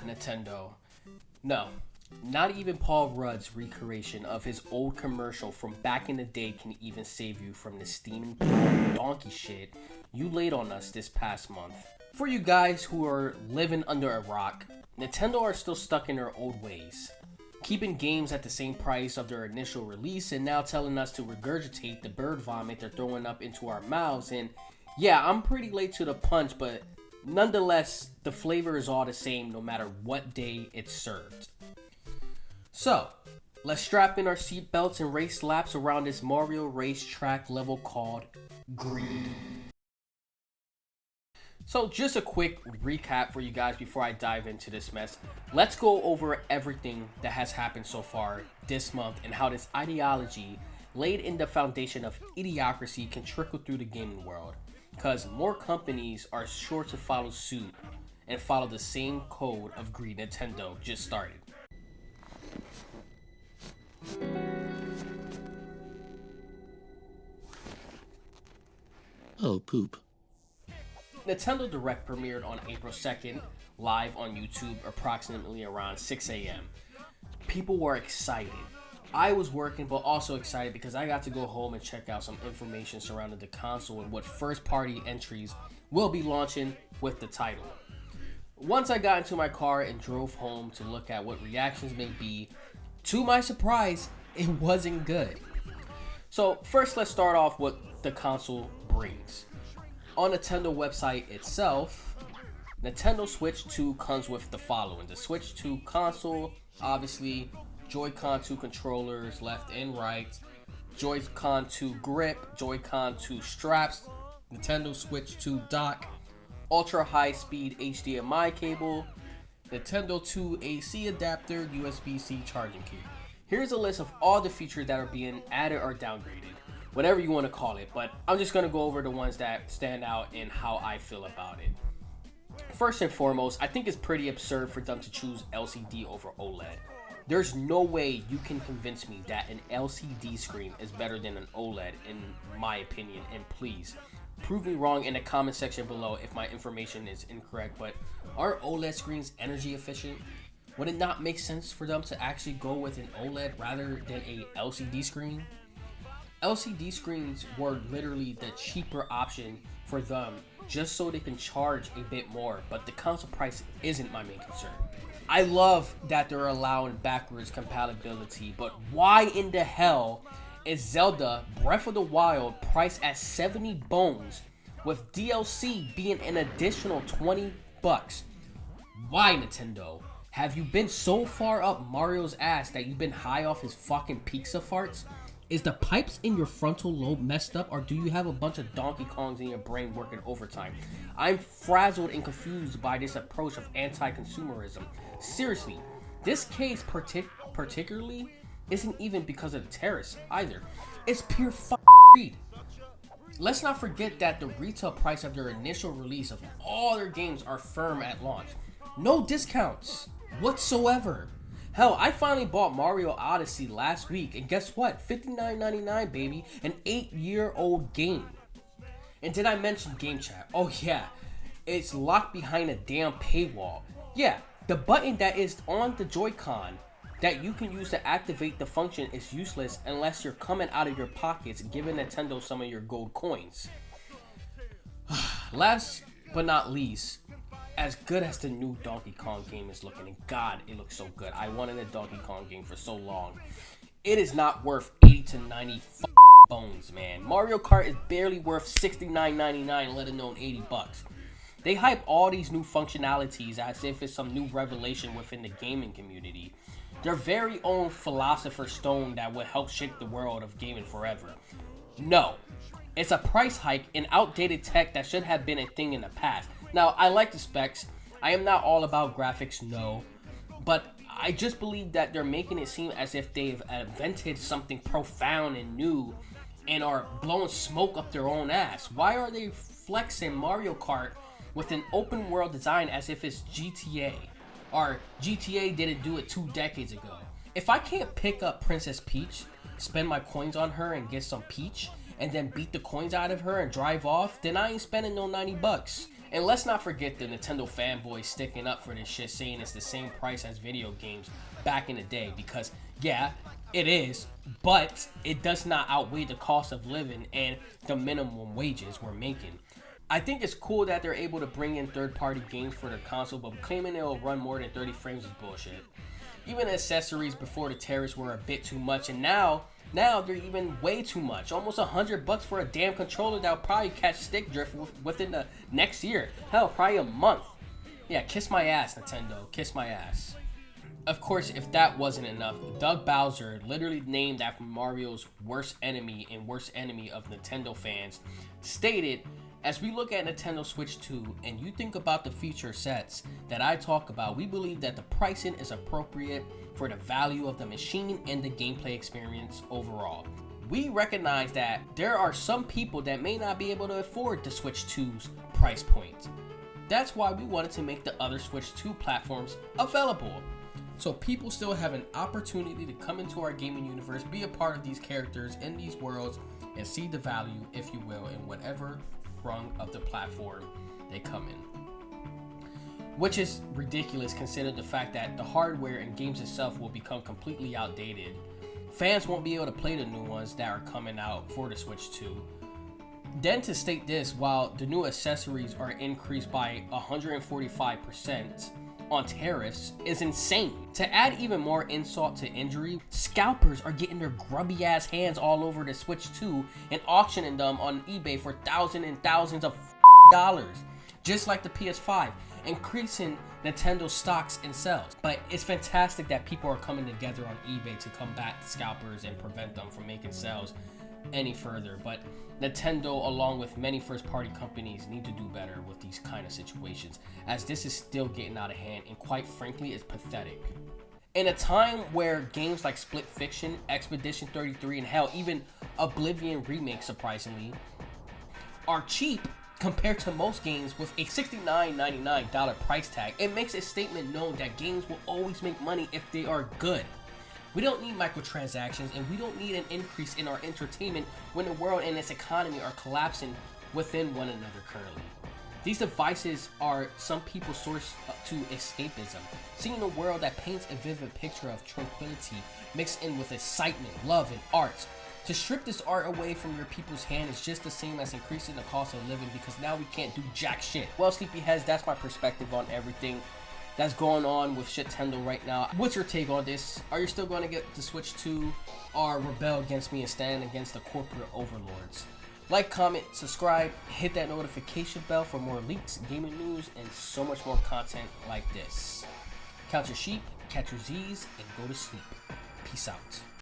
Nintendo. No, not even Paul Rudd's recreation of his old commercial from back in the day can even save you from the steaming donkey shit you laid on us this past month. For you guys who are living under a rock, Nintendo are still stuck in their old ways, keeping games at the same price of their initial release and now telling us to regurgitate the bird vomit they're throwing up into our mouths. And yeah, I'm pretty late to the punch, but nonetheless, the flavor is all the same no matter what day it's served. So, let's strap in our seatbelts and race laps around this Mario racetrack level called Greed. So just a quick recap for you guys before I dive into this mess. Let's go over everything that has happened so far this month and how this ideology laid in the foundation of idiocracy can trickle through the gaming world. Because more companies are sure to follow suit and follow the same code of greed Nintendo just started. Oh, poop. Nintendo Direct premiered on April 2nd, live on YouTube approximately around 6 a.m. People were excited. I was working, but also excited because I got to go home and check out some information surrounding the console and what first-party entries will be launching with the title. Once I got into my car and drove home to look at what reactions may be, to my surprise, it wasn't good. So first, let's start off what the console brings. On Nintendo website itself, Nintendo Switch 2 comes with the following. The Switch 2 console, obviously, Joy-Con 2 controllers, left and right, Joy-Con 2 grip, Joy-Con 2 straps, Nintendo Switch 2 dock, ultra high speed HDMI cable, Nintendo 2 AC adapter, USB-C charging cable. Here's a list of all the features that are being added or downgraded, whatever you want to call it, but I'm just going to go over the ones that stand out and how I feel about it. First and foremost, I think it's pretty absurd for them to choose LCD over OLED. There's no way you can convince me that an LCD screen is better than an OLED in my opinion, and please prove me wrong in the comment section below if my information is incorrect, but are OLED screens energy efficient? Would it not make sense for them to actually go with an OLED rather than a LCD screen? LCD screens were literally the cheaper option for them just so they can charge a bit more, but the console price isn't my main concern. I love that they're allowing backwards compatibility, but why in the hell is Zelda Breath of the Wild priced at 70 bones with DLC being an additional 20 bucks? Why, Nintendo? Have you been so far up Mario's ass that you've been high off his fucking pizza farts? Is the pipes in your frontal lobe messed up, or do you have a bunch of Donkey Kongs in your brain working overtime? I'm frazzled and confused by this approach of anti-consumerism. Seriously, this case particularly isn't even because of the terrorists either. It's pure greed. Let's not forget that the retail price of their initial release of all their games are firm at launch. No discounts whatsoever. Hell, I finally bought Mario Odyssey last week, and guess what? $59.99, baby. An 8-year-old game. And did I mention Game Chat? Oh yeah, it's locked behind a damn paywall. Yeah, the button that is on the Joy-Con that you can use to activate the function is useless unless you're coming out of your pockets giving Nintendo some of your gold coins. Last but not least, as good as the new Donkey Kong game is looking, and God, it looks so good. I wanted a Donkey Kong game for so long. It is not worth 80 to 90 bones, man. Mario Kart is barely worth $69.99, let alone 80 bucks. They hype all these new functionalities as if it's some new revelation within the gaming community. Their very own philosopher's stone that will help shape the world of gaming forever. No, it's a price hike and outdated tech that should have been a thing in the past. Now, I like the specs. I am not all about graphics, no. But I just believe that they're making it seem as if they've invented something profound and new and are blowing smoke up their own ass. Why are they flexing Mario Kart with an open world design as if it's GTA? Or GTA didn't do it 2 decades ago. If I can't pick up Princess Peach, spend my coins on her and get some Peach, and then beat the coins out of her and drive off, then I ain't spending no 90 bucks. And let's not forget the Nintendo fanboys sticking up for this shit, saying it's the same price as video games back in the day. Because, yeah, it is, but it does not outweigh the cost of living and the minimum wages we're making. I think it's cool that they're able to bring in third-party games for their console, but claiming it'll run more than 30 frames is bullshit. Even accessories before the tariffs were a bit too much, and now they're even way too much. Almost $100 for a damn controller that'll probably catch stick drift within the next year. Hell, probably a month. Yeah, kiss my ass, Nintendo. Kiss my ass. Of course, if that wasn't enough, Doug Bowser, literally named after Mario's worst enemy and worst enemy of Nintendo fans, stated, "As we look at Nintendo Switch 2 and you think about the feature sets that I talk about, we believe that the pricing is appropriate for the value of the machine and the gameplay experience overall. We recognize that there are some people that may not be able to afford the Switch 2's price point. That's why we wanted to make the other Switch 2 platforms available, so people still have an opportunity to come into our gaming universe, be a part of these characters in these worlds, and see the value, if you will, in whatever rung of the platform they come in." Which is ridiculous considering the fact that the hardware and games itself will become completely outdated. Fans won't be able to play the new ones that are coming out for the Switch 2. Then to state this, while the new accessories are increased by 145% on tariffs, is insane. To add even more insult to injury, scalpers are getting their grubby ass hands all over the Switch 2 and auctioning them on eBay for thousands and thousands of dollars, just like the PS5, increasing Nintendo stocks and sales. But it's fantastic that people are coming together on eBay to combat scalpers and prevent them from making sales any further. But Nintendo, along with many first-party companies, need to do better with these kind of situations, as this is still getting out of hand and quite frankly is pathetic. In a time where games like Split Fiction, Expedition 33, and hell, even Oblivion Remake, surprisingly, are cheap compared to most games with a $69.99 price tag, it makes a statement known that games will always make money if they are good. We don't need microtransactions, and we don't need an increase in our entertainment when the world and its economy are collapsing within one another currently. These devices are some people's source to escapism, seeing a world that paints a vivid picture of tranquility mixed in with excitement, love, and arts. To strip this art away from your people's hand is just the same as increasing the cost of living, because now we can't do jack shit. Well, sleepyheads, that's my perspective on everything that's going on with Shittendo right now. What's your take on this? Are you still going to get the Switch 2 or rebel against me and stand against the corporate overlords? Like, comment, subscribe, hit that notification bell for more leaks, gaming news, and so much more content like this. Count your sheep, catch your Z's, and go to sleep. Peace out.